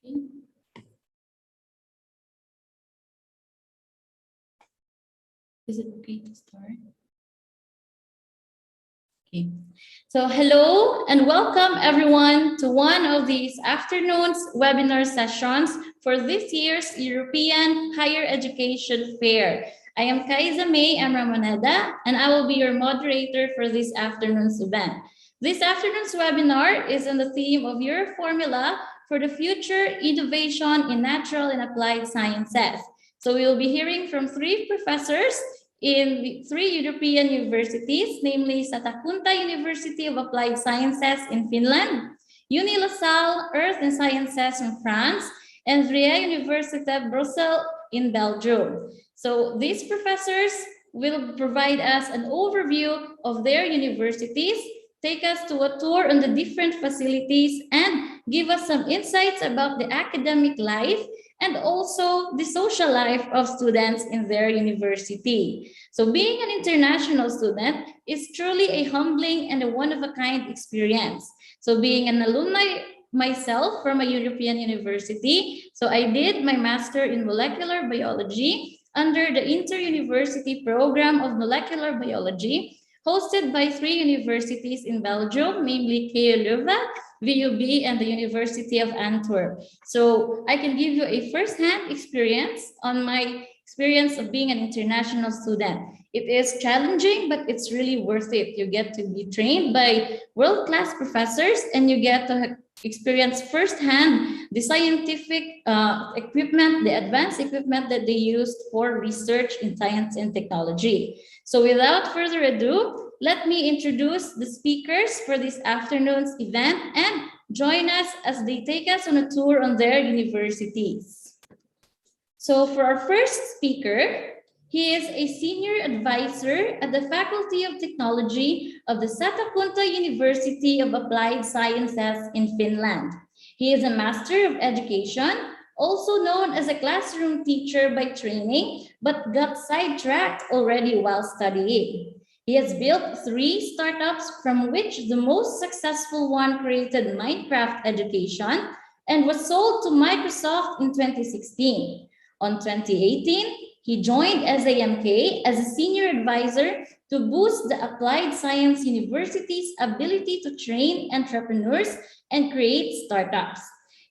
Okay. Is it okay to start? Okay. So hello and welcome everyone to one of these afternoon's webinar sessions for this year's European Higher Education Fair. I am Kaiza May M. Ramoneda, and I will be your moderator for this afternoon's event. This afternoon's webinar is on the theme of your formula for the future innovation in natural and applied sciences. So we will be hearing from three professors in three European universities, namely Satakunta University of Applied Sciences in Finland, Uni La Salle Earth and Sciences in France, and Vrije Universiteit Brussels in Belgium. So these professors will provide us an overview of their universities, take us to a tour on the different facilities, and give us some insights about the academic life and also the social life of students in their university. So being an international student is truly a humbling and a one-of-a-kind experience. So being an alumni myself from a European university, so I did my master in molecular biology under the Inter-University Program of Molecular Biology, hosted by three universities in Belgium, namely KU Leuven, VUB, and the University of Antwerp. So I can give you a first-hand experience on my experience of being an international student. It is challenging, but it's really worth it. You get to be trained by world-class professors, and you get to experience firsthand the scientific equipment, the advanced equipment that they used for research in science and technology. So without further ado, let me introduce the speakers for this afternoon's event and join us as they take us on a tour on their universities. So for our first speaker, he is a senior advisor at the Faculty of Technology of the Satakunta University of Applied Sciences in Finland. He is a Master of Education, also known as a classroom teacher by training, but got sidetracked already while studying. He has built 3 startups, from which the most successful one created Minecraft Education and was sold to Microsoft in 2016. On 2018, he joined SAMK as a senior advisor to boost the Applied Science University's ability to train entrepreneurs and create startups.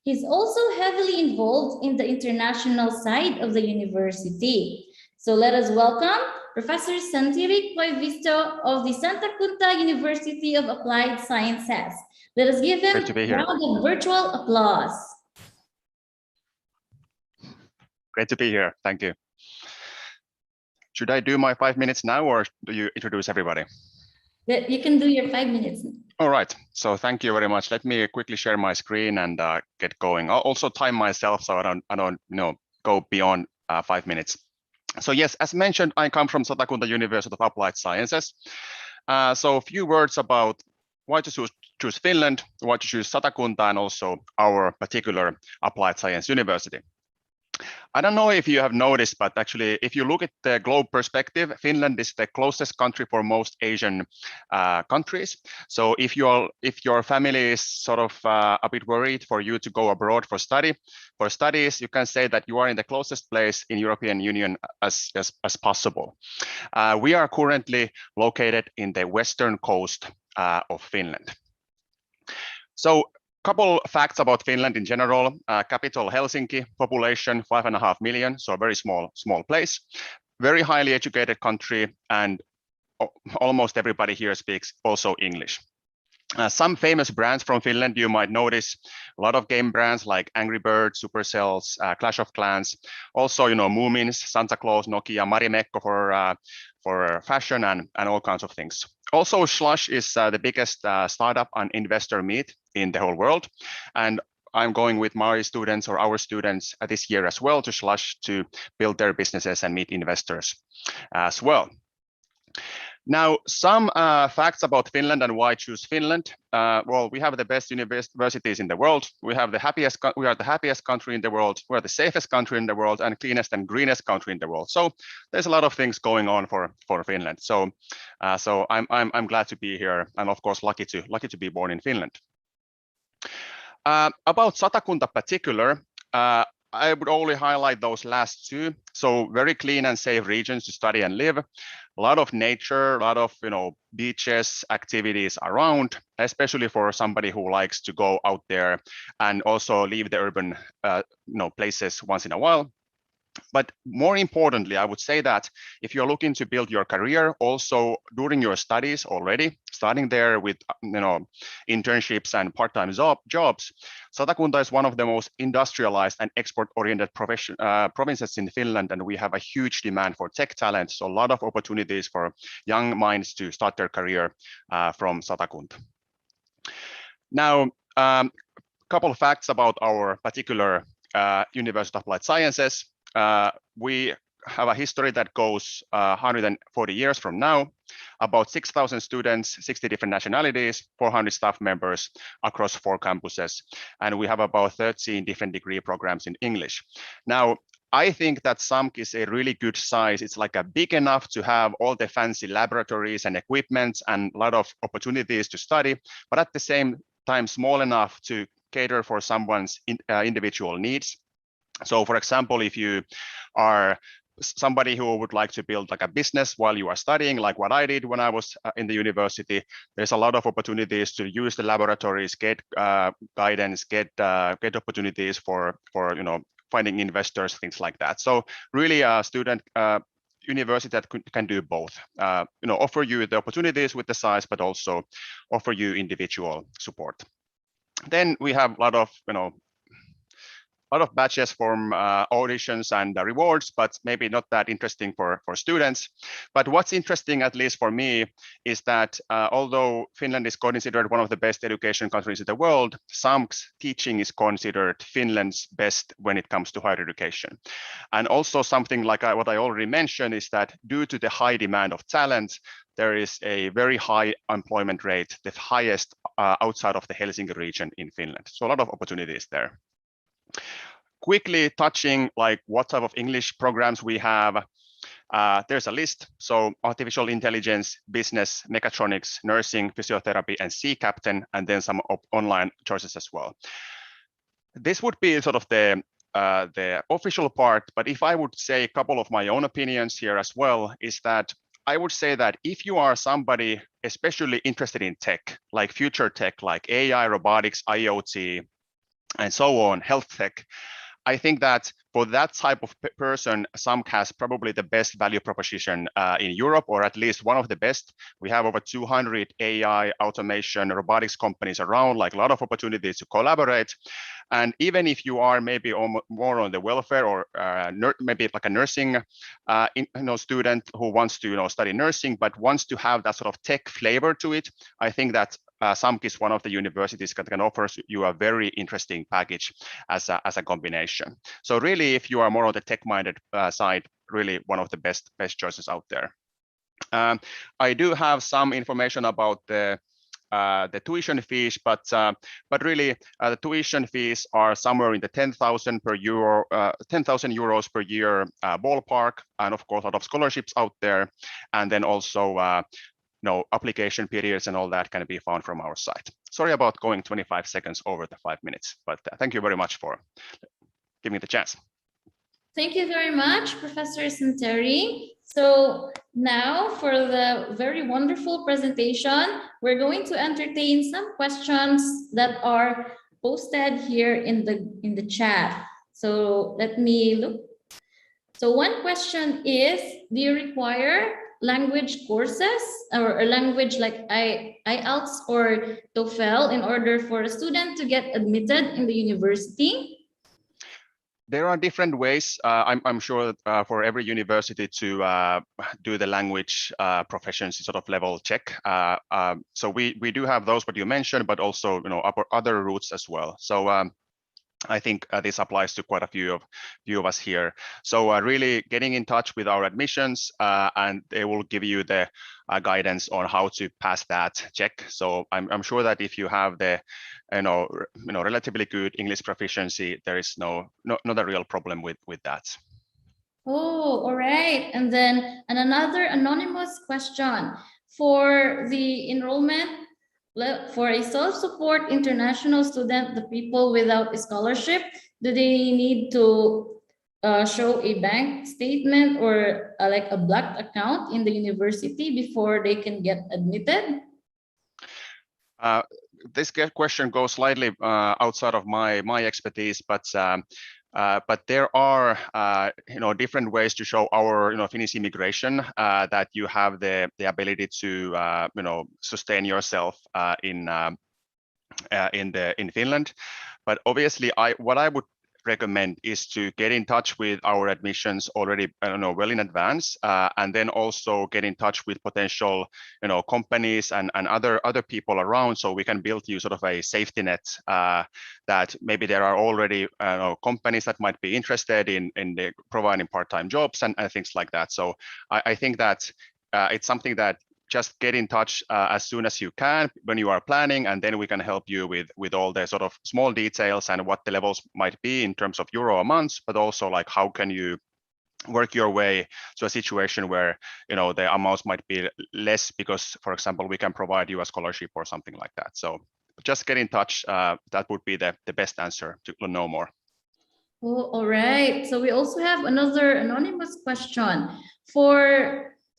He's also heavily involved in the international side of the university. So let us welcome Professor Santiri Koivisto of the Satakunta University of Applied Sciences. Let us give him a round of virtual applause. Great to be here. Thank you. Should I do my 5 minutes now, or do you introduce everybody? You can do your 5 minutes. All right. So thank you very much. Let me quickly share my screen and get going. I'll also time myself so I don't go beyond 5 minutes. So yes, as mentioned, I come from Satakunta University of Applied Sciences. So a few words about why to choose Finland, why to choose Satakunta, and also our particular applied science university. I don't know if you have noticed, but actually, if you look at the globe perspective, Finland is the closest country for most Asian countries. So if your family is sort of a bit worried for you to go abroad for studies, you can say that you are in the closest place in European Union as possible. We are currently located in the western coast of Finland. So couple facts about Finland in general. Capital Helsinki, population 5.5 million, so a very small place. Very highly educated country, and almost everybody here speaks also English. Some famous brands from Finland you might notice, a lot of game brands like Angry Birds, Supercells, Clash of Clans, also Moomins, Santa Claus, Nokia, Marimekko for fashion and all kinds of things. Also, Slush is the biggest startup and investor meet in the whole world, and I'm going with my students or our students this year as well to Slush to build their businesses and meet investors as well. Now, some facts about Finland and why choose Finland. Well, we have the best universities in the world. We are the happiest country in the world. We're the safest country in the world and cleanest and greenest country in the world. So there's a lot of things going on for Finland. So I'm glad to be here, and of course lucky to be born in Finland. About Satakunta particular, I would only highlight those last two. So very clean and safe regions to study and live. A lot of nature, a lot of beaches, activities around, especially for somebody who likes to go out there and also leave the urban places once in a while. But more importantly, I would say that if you're looking to build your career also during your studies already, starting there with internships and part-time jobs, Satakunta is one of the most industrialized and export-oriented provinces in Finland, and we have a huge demand for tech talent. So a lot of opportunities for young minds to start their career from Satakunta. Now, a couple of facts about our particular University of Applied Sciences. We have a history that goes 140 years from now, about 6,000 students, 60 different nationalities, 400 staff members across 4 campuses, and we have about 13 different degree programs in English. Now, I think that SAMK is a really good size. It's like a big enough to have all the fancy laboratories and equipment and a lot of opportunities to study, but at the same time small enough to cater for someone's individual needs. So for example, if you are somebody who would like to build like a business while you are studying, like what I did when I was in the university, there's a lot of opportunities to use the laboratories, get guidance, get opportunities for finding investors, things like that. So really a student university that can do both, offer you the opportunities with the size, but also offer you individual support. Then we have a lot of badges from auditions and rewards, but maybe not that interesting for students. But what's interesting, at least for me, is that although Finland is considered one of the best education countries in the world, SAMK's teaching is considered Finland's best when it comes to higher education. And also something like what I already mentioned is that due to the high demand of talent, there is a very high employment rate, the highest outside of the Helsinki region in Finland. So a lot of opportunities there. Quickly touching like what type of English programs we have. There's a list. So artificial intelligence, business, mechatronics, nursing, physiotherapy, and sea captain, and then some online choices as well. This would be sort of the official part, but if I would say a couple of my own opinions here as well, is that I would say that if you are somebody especially interested in tech, like future tech, like AI, robotics, IoT, and so on, health tech, I think that for that type of person, SAMK has probably the best value proposition in Europe, or at least one of the best. We have over 200 AI, automation, robotics companies around, like a lot of opportunities to collaborate. And even if you are maybe more on the welfare or maybe like a nursing student who wants to study nursing, but wants to have that sort of tech flavor to it, I think that SAMK is one of the universities that can offer you a very interesting package as a combination. So really, if you are more on the tech-minded side, really one of the best choices out there. I do have some information about the tuition fees, but really the tuition fees are somewhere in the 10,000 euros per year ballpark, and of course a lot of scholarships out there, and then also application periods and all that can be found from our site. Sorry about going 25 seconds over the 5 minutes, but thank you very much for giving me the chance. Thank you very much, Professor Santeri. So now for the very wonderful presentation, we're going to entertain some questions that are posted here in the chat. So let me look. So one question is, do you require language courses or a language like IELTS or TOEFL in order for a student to get admitted in the university? There are different ways. I'm sure for every university to do the language proficiency sort of level check. So we do have those what you mentioned, but also other routes as well. So I think this applies to quite a few of us here. So really getting in touch with our admissions, and they will give you the guidance on how to pass that check. So I'm sure that if you have the relatively good English proficiency, there is not a real problem with that. Oh, all right. And then another anonymous question for the enrollment. For a self-support international student, the people without a scholarship, do they need to show a bank statement or like a blocked account in the university before they can get admitted? This question goes slightly outside of my expertise, but there are different ways to show our Finnish immigration that you have the ability to sustain yourself in Finland. But obviously, what I would recommend is to get in touch with our admissions already, well in advance, and then also get in touch with potential, companies and other people around, so we can build you sort of a safety net that maybe there are already companies that might be interested in providing part-time jobs and things like that. So I think that it's something that just get in touch as soon as you can when you are planning, and then we can help you with all the sort of small details and what the levels might be in terms of euro a month, but also like how can you work your way to a situation where the amounts might be less because, for example, we can provide you a scholarship or something like that. So just get in touch. That would be the best answer to know more. Oh, all right. So we also have another anonymous question.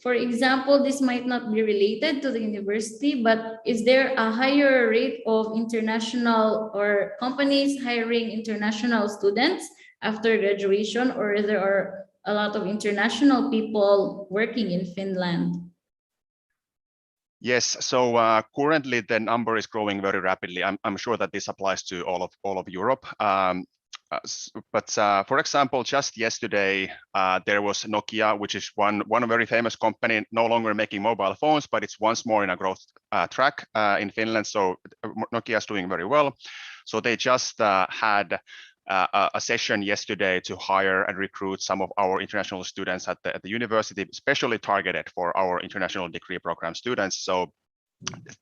For example, this might not be related to the university, but is there a higher rate of international or companies hiring international students after graduation, or there are a lot of international people working in Finland? Yes, so currently the number is growing very rapidly. I'm sure that this applies to all of Europe. But for example, just yesterday, there was Nokia, which is one very famous company, no longer making mobile phones, but it's once more in a growth track in Finland. So Nokia is doing very well. So they just had a session yesterday to hire and recruit some of our international students at the university, especially targeted for our international degree program students. So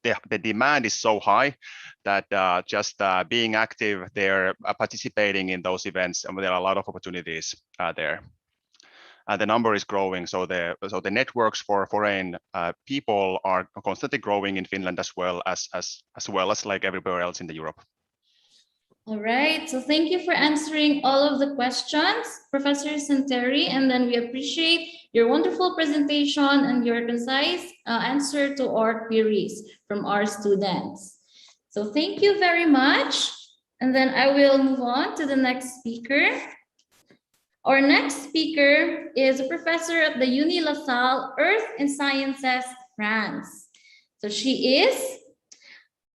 the demand is so high that just being active there, participating in those events, and there are a lot of opportunities there. The number is growing, so the networks for foreign people are constantly growing in Finland as well as like everywhere else in Europe. All right, so thank you for answering all of the questions, Professor Santeri, and then we appreciate your wonderful presentation and your concise answer to our queries from our students. So thank you very much. And then I will move on to the next speaker. Our next speaker is a professor at the Uni La Salle Earth and Sciences, France. So she is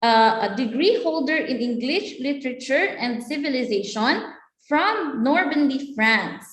a degree holder in English, Literature, and Civilization from Normandy, France.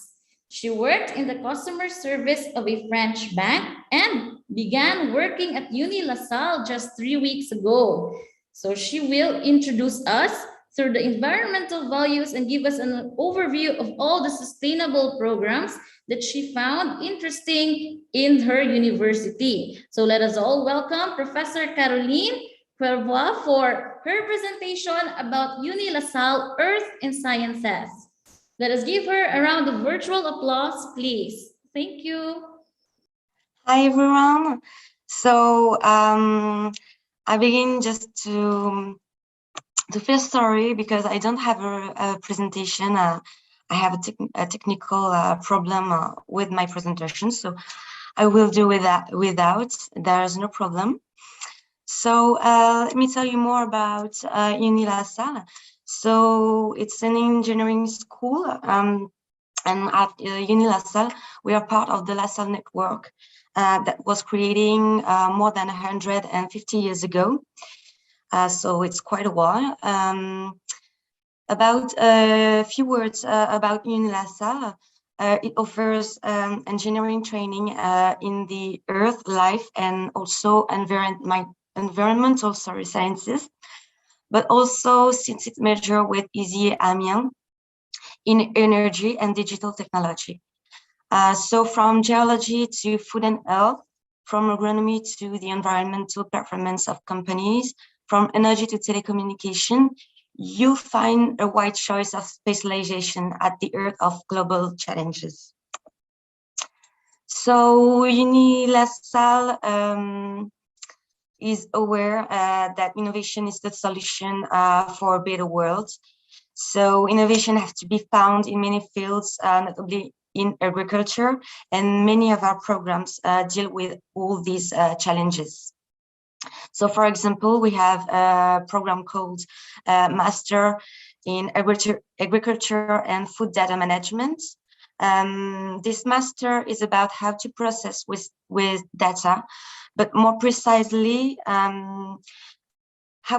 She worked in the customer service of a French bank and began working at Uni La Salle just 3 weeks ago. So she will introduce us through the environmental values and give us an overview of all the sustainable programs that she found interesting in her university. So let us all welcome Professor Caroline Cuervois for her presentation about Uni La Salle Earth and Sciences. Let us give her a round of virtual applause, please. Thank you. Hi, everyone. So I begin just to feel sorry because I don't have a presentation. I have a technical problem with my presentation, so I will do without. There's no problem. So let me tell you more about Uni La Salle. So it's an engineering school, and at Uni La Salle, we are part of the La Salle network that was creating more than 150 years ago. So it's quite a while. About a few words about Uni La Salle. It offers engineering training in the earth, life, and also environmental sciences, but also since it's measured with easy Amiens in energy and digital technology. So from geology to food and health, from agronomy to the environmental performance of companies, from energy to telecommunication, you'll find a wide choice of specialization at the heart of global challenges. So Uni La Salle is aware that innovation is the solution for a better world. So innovation has to be found in many fields, notably in agriculture, and many of our programs deal with all these challenges. So, for example, we have a program called Master in Agriculture and Food Data Management. This master is about how to process with data, but more precisely, how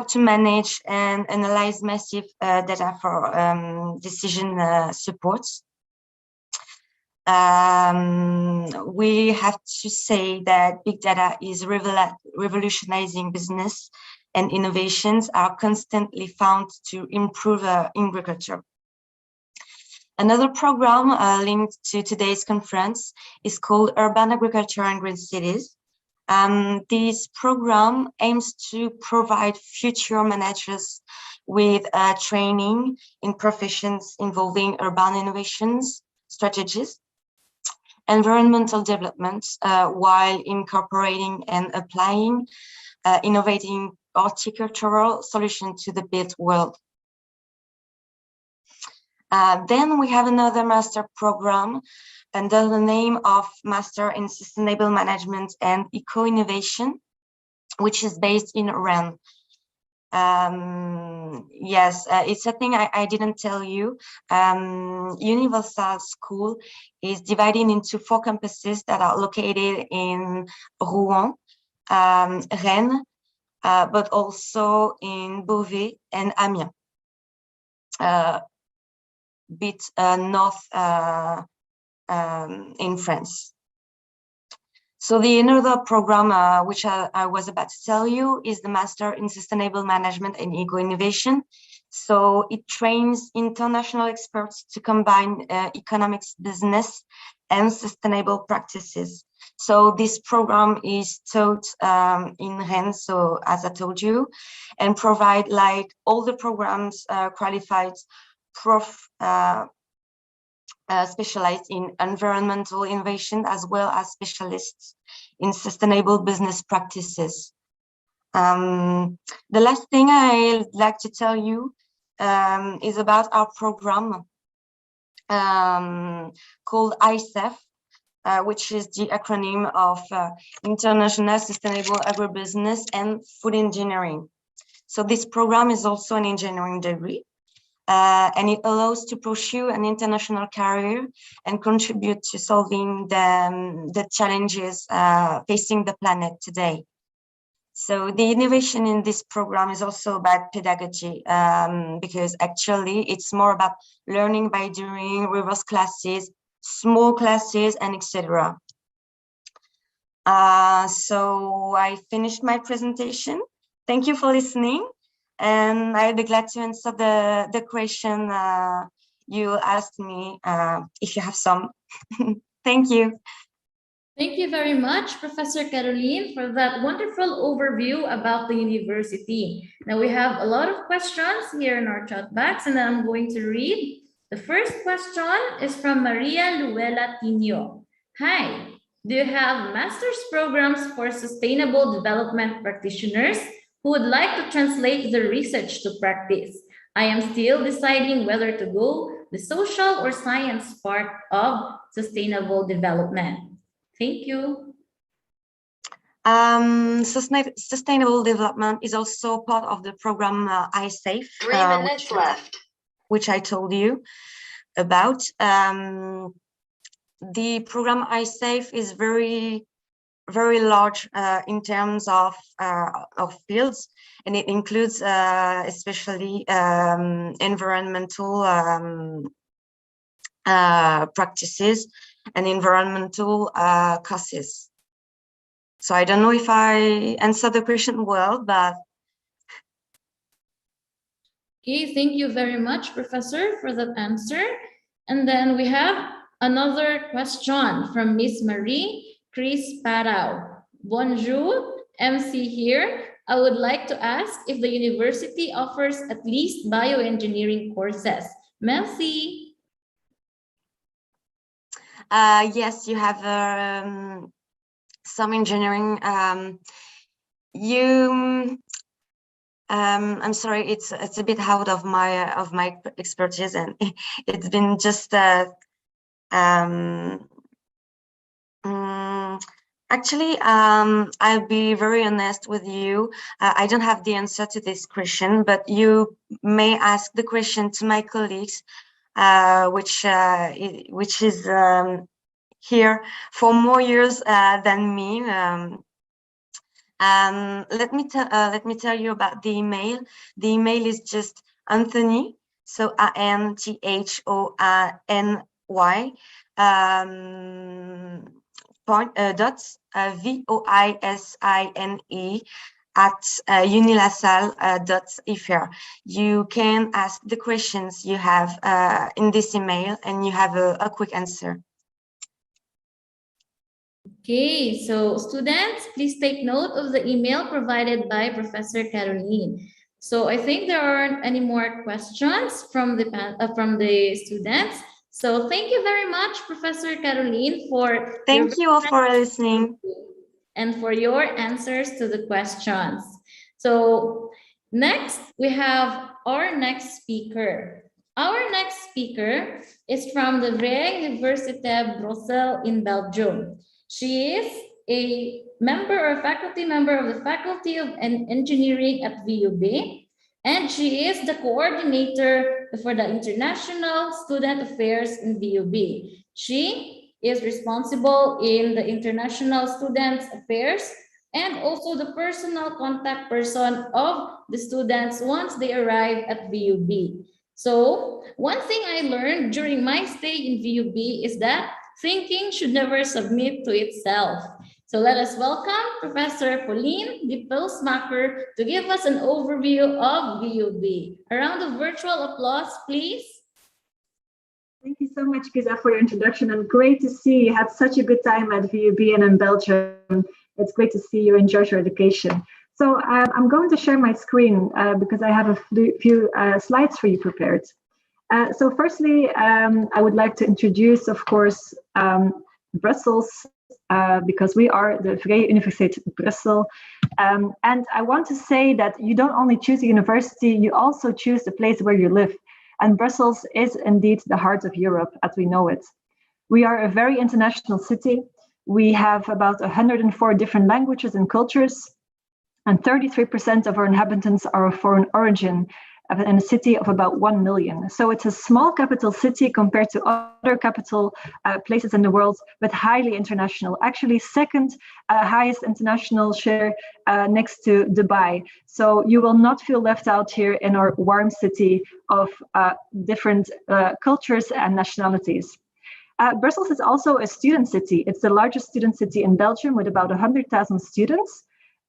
to manage and analyze massive data for decision supports. We have to say that big data is revolutionizing business, and innovations are constantly found to improve agriculture. Another program linked to today's conference is called Urban Agriculture and Green Cities. This program aims to provide future managers with training in professions involving urban innovations, strategies, environmental developments, while incorporating and applying innovating horticultural solutions to the built world. Then we have another master program under the name of Master in Sustainable Management and Eco-Innovation, which is based in Rennes. Yes, it's a thing I didn't tell you. Universal School is divided into 4 campuses that are located in Rouen, Rennes, but also in Beauvais and Amiens, bit north in France. So the another program which I was about to tell you is the Master in Sustainable Management and Eco-Innovation. So it trains international experts to combine economics, business, and sustainable practices. So this program is taught in Rennes, so as I told you, and provide like all the programs qualified specialized in environmental innovation, as well as specialists in sustainable business practices. The last thing I'd like to tell you is about our program called ISEF, which is the acronym of International Sustainable Agribusiness and Food Engineering. So this program is also an engineering degree. And it allows to pursue an international career and contribute to solving the challenges facing the planet today. So the innovation in this program is also about pedagogy, because actually it's more about learning by doing, reverse classes, small classes, and etc. So I finished my presentation. Thank you for listening. And I'll be glad to answer the question you asked me, if you have some. Thank you. Thank you very much, Professor Caroline, for that wonderful overview about the university. Now we have a lot of questions here in our chat box, and I'm going to read. The first question is from Maria Luella Tino. Hi, do you have master's programs for sustainable development practitioners who would like to translate the research to practice? I am still deciding whether to go the social or science part of sustainable development. Thank you. Sustainable development is also part of the program ISAFE. 3 minutes left. Which I told you about. The program ISAFE is very large in terms of fields, and it includes especially environmental practices and environmental causes. So I don't know if I answered the question well, but okay, thank you very much, Professor, for that answer. And then we have another question from Miss Marie Chris Parao. Bonjour, MC here. I would like to ask if the university offers at least bioengineering courses. Merci. Yes, you have some engineering. you I'm sorry, it's a bit out of my expertise, and it's been just actually, I'll be very honest with you. I don't have the answer to this question, but you may ask the question to my colleagues, which is here for more years than me. Let me tell you about the email. The email is just Anthony, so ANTHONY, dots VOISINE at unilasalle.fr. You can ask the questions you have in this email, and you have a quick answer. Okay, so students, please take note of the email provided by Professor Caroline. So I think there aren't any more questions from the students. So thank you very much, Professor Caroline, for thank you all for listening and for your answers to the questions. So next, we have our next speaker. Our next speaker is from the Vrije Universiteit Brussels in Belgium. She is a faculty member of the Faculty of Engineering at VUB, and she is the coordinator for the International Student Affairs in VUB. She is responsible in the International Students Affairs and also the personal contact person of the students once they arrive at VUB. So one thing I learned during my stay in VUB is that thinking should never submit to itself. So let us welcome Professor Pauline de Pulsmacher to give us an overview of VUB. A round of virtual applause, please. Thank you so much, Giza, for your introduction, and great to see you had such a good time at VUB and in Belgium. It's great to see you enjoyed your education. So I'm going to share my screen because I have a few slides for you prepared. So firstly, I would like to introduce, of course, Brussels, because we are the Vrije Universiteit Brussel. And I want to say that you don't only choose a university, you also choose the place where you live. And Brussels is indeed the heart of Europe as we know it. We are a very international city. We have about 104 different languages and cultures, and 33% of our inhabitants are of foreign origin, in a city of about 1 million. So it's a small capital city compared to other capital places in the world, but highly international. Actually, second highest international share next to Dubai. So you will not feel left out here in our warm city of different cultures and nationalities. Brussels is also a student city. It's the largest student city in Belgium with about 100,000 students.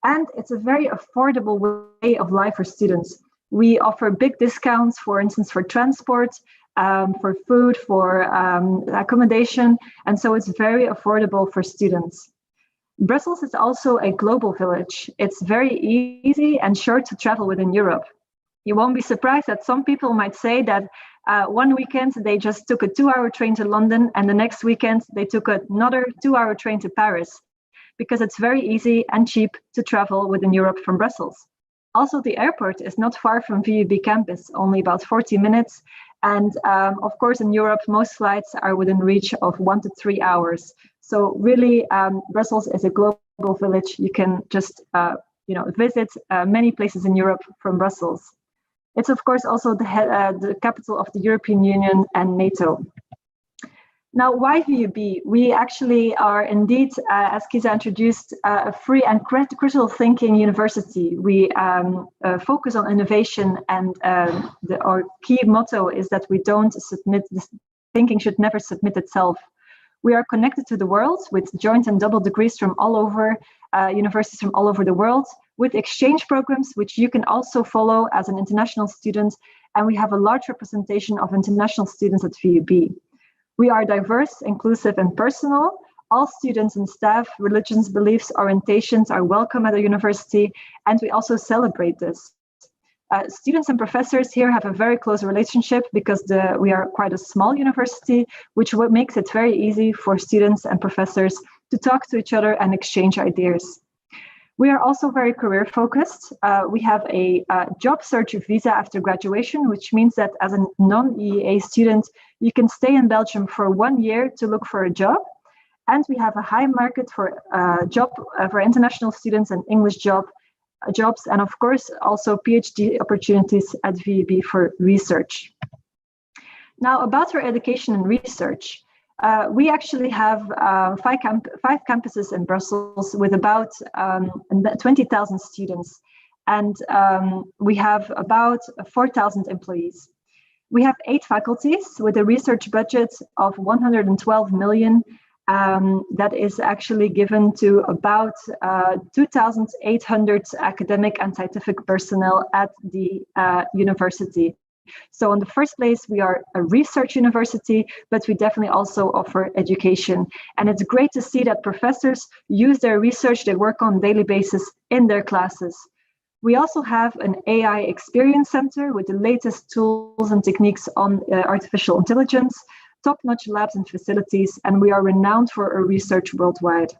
And it's a very affordable way of life for students. We offer big discounts, for instance, for transport, for food, for accommodation. And so it's very affordable for students. Brussels is also a global village. It's very easy and short to travel within Europe. You won't be surprised that some people might say that one weekend they just took a 2-hour train to London, and the next weekend they took another 2-hour train to Paris, because it's very easy and cheap to travel within Europe from Brussels. Also, the airport is not far from VUB campus, only about 40 minutes. And of course, in Europe, most flights are within reach of 1 to 3 hours. So really, Brussels is a global village. You can just visit many places in Europe from Brussels. It's of course also the capital of the European Union and NATO. Now, why VUB? We actually are indeed, as Giza introduced, a free and critical thinking university. We focus on innovation, and our key motto is that we don't submit, thinking should never submit itself. We are connected to the world with joint and double degrees from all over, universities from all over the world, with exchange programs, which you can also follow as an international student. And we have a large representation of international students at VUB. We are diverse, inclusive, and personal. All students and staff, religions, beliefs, orientations are welcome at the university, and we also celebrate this. Students and professors here have a very close relationship because we are quite a small university, which makes it very easy for students and professors to talk to each other and exchange ideas. We are also very career focused. We have a job search visa after graduation, which means that as a non-EEA student, you can stay in Belgium for 1 year to look for a job. And we have a high market for for international students and English jobs, and of course also PhD opportunities at VUB for research. Now, about our education and research, we actually have five campuses in Brussels with about 20,000 students, and we have about 4,000 employees. We have 8 faculties with a research budget of 112 million. That is actually given to about 2,800 academic and scientific personnel at the university. So in the first place, we are a research university, but we definitely also offer education. And it's great to see that professors use their research they work on a daily basis in their classes. We also have an AI experience center with the latest tools and techniques on artificial intelligence, top-notch labs and facilities, and we are renowned for our research worldwide.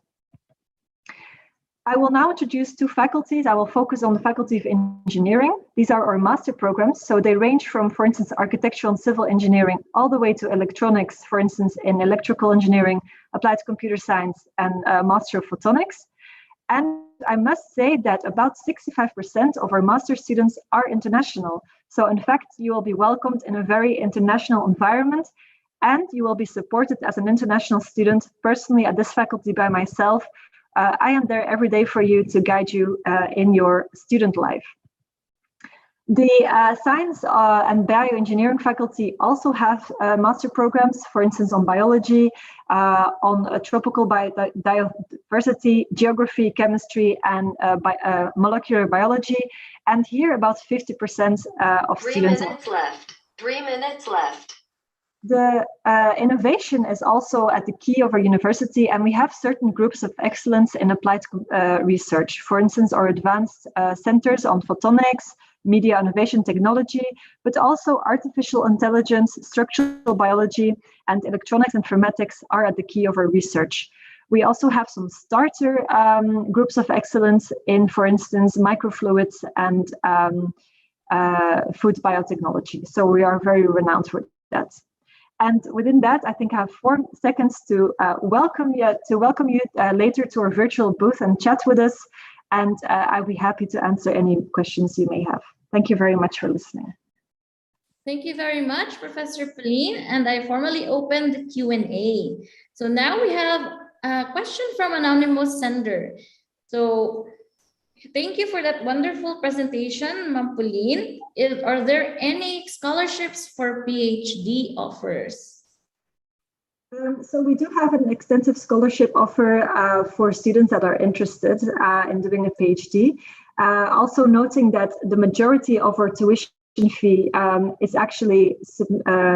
I will now introduce 2 faculties. I will focus on the Faculty of Engineering. These are our master programs. So they range from, for instance, architectural and civil engineering, all the way to electronics, for instance, in electrical engineering, applied computer science, and Master of Photonics. And I must say that about 65% of our master students are international. So in fact, you will be welcomed in a very international environment, and you will be supported as an international student. Personally, at this faculty by myself, I am there every day for you to guide you in your student life. The science and bioengineering faculty also have master programs, for instance, on biology, on tropical biodiversity, geography, chemistry, and molecular biology. And here, about 50% of students. 3 minutes left. 3 minutes left. The innovation is also at the key of our university, and we have certain groups of excellence in applied research. For instance, our advanced centers on photonics, media innovation technology, but also artificial intelligence, structural biology, and electronics informatics are at the key of our research. We also have some starter groups of excellence in, for instance, microfluids and food biotechnology. So we are very renowned for that. And within that, I think I have 4 seconds to welcome you later to our virtual booth and chat with us. And I'll be happy to answer any questions you may have. Thank you very much for listening. Thank you very much, Professor Pauline. And I formally open the Q&A. So now we have a question from anonymous sender. So thank you for that wonderful presentation, Ma'am Pauline. Are there any scholarships for PhD offers? So we do have an extensive scholarship offer for students that are interested in doing a PhD. Also noting that the majority of our tuition fee is actually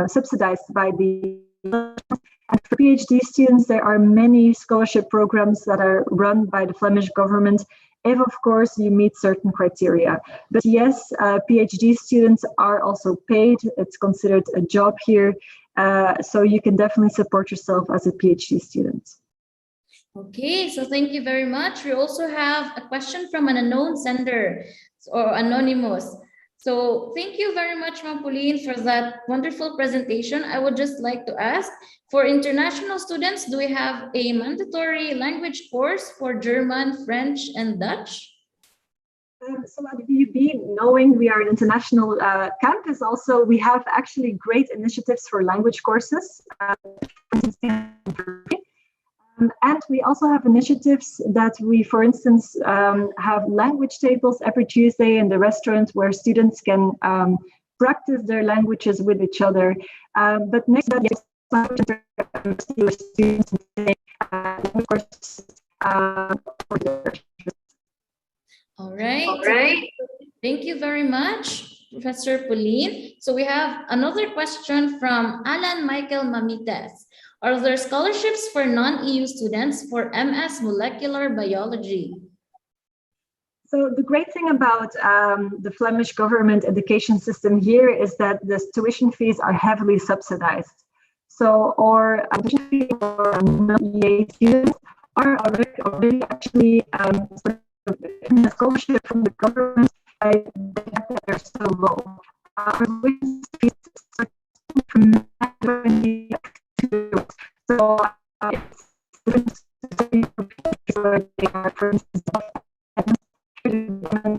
subsidized by the. And for PhD students, there are many scholarship programs that are run by the Flemish government, if of course you meet certain criteria. But yes, PhD students are also paid. It's considered a job here. So you can definitely support yourself as a PhD student. Okay, so thank you very much. We also have a question from an unknown sender or anonymous. So thank you very much, Ma'am Pauline, for that wonderful presentation. I would just like to ask, for international students, do we have a mandatory language course for German, French, and Dutch? So at VUB, knowing we are an international campus also, we have actually great initiatives for language courses. And we also have initiatives that we, for instance, have language tables every Tuesday in the restaurant where students can practice their languages with each other. But next to that, students All right. Thank you very much, Professor Pauline. So we have another question from Alan Michael Mamites. Are there scholarships for non-EU students for MS molecular biology? So the great thing about the Flemish government education system here is that the tuition fees are heavily subsidized. So our tuition fees for non-EA students are already actually scholarship from the government, the fact that they're so low. From 2022. So it's they are, for instance,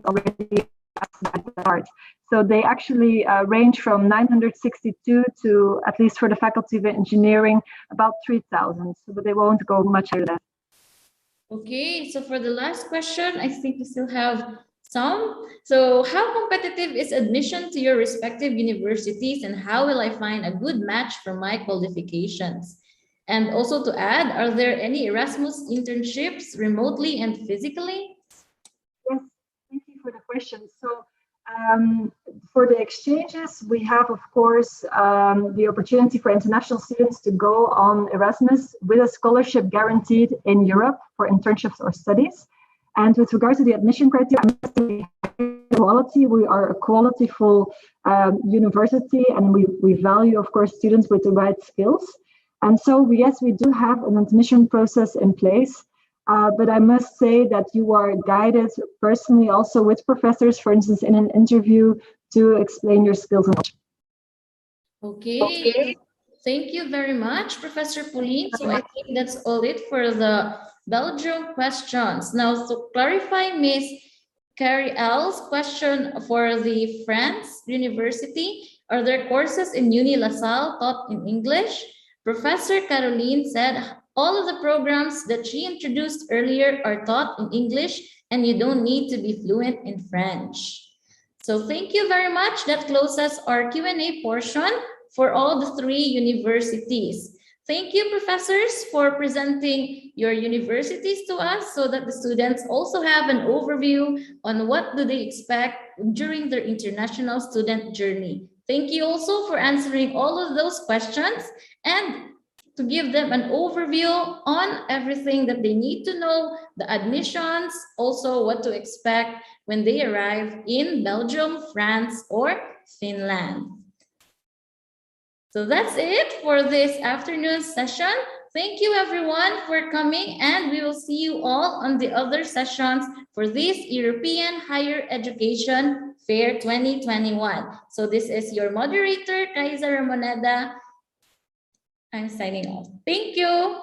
already at the start. So they actually range from 962 to, at least for the Faculty of Engineering, about 3,000. So, but they won't go much higher than that. Okay, so for the last question, I think we still have some. So how competitive is admission to your respective universities, and how will I find a good match for my qualifications? And also to add, are there any Erasmus internships remotely and physically? Yes, thank you for the question. So for the exchanges, we have, of course, the opportunity for international students to go on Erasmus with a scholarship guaranteed in Europe for internships or studies. And with regard to the admission criteria, quality, we are a qualityful university, and we value, of course, students with the right skills. And so, yes, we do have an admission process in place. But I must say that you are guided personally also with professors, for instance, in an interview to explain your skills. Okay. Thank you very much, Professor Pauline. So I think that's all it for the Belgium questions. Now, to clarify Ms. Carrie L's question for the France University, are there courses in Uni La Salle taught in English? Professor Caroline said all of the programs that she introduced earlier are taught in English, and you don't need to be fluent in French. So thank you very much. That closes our Q&A portion for all the three universities. Thank you, professors, for presenting your universities to us so that the students also have an overview on what do they expect during their international student journey. Thank you also for answering all of those questions and to give them an overview on everything that they need to know, the admissions, also what to expect when they arrive in Belgium, France, or Finland. So that's it for this afternoon session. Thank you everyone for coming, and we will see you all on the other sessions for this European Higher Education Fair 2021. So this is your moderator, Kaiser Ramoneda. I'm signing off. Thank you.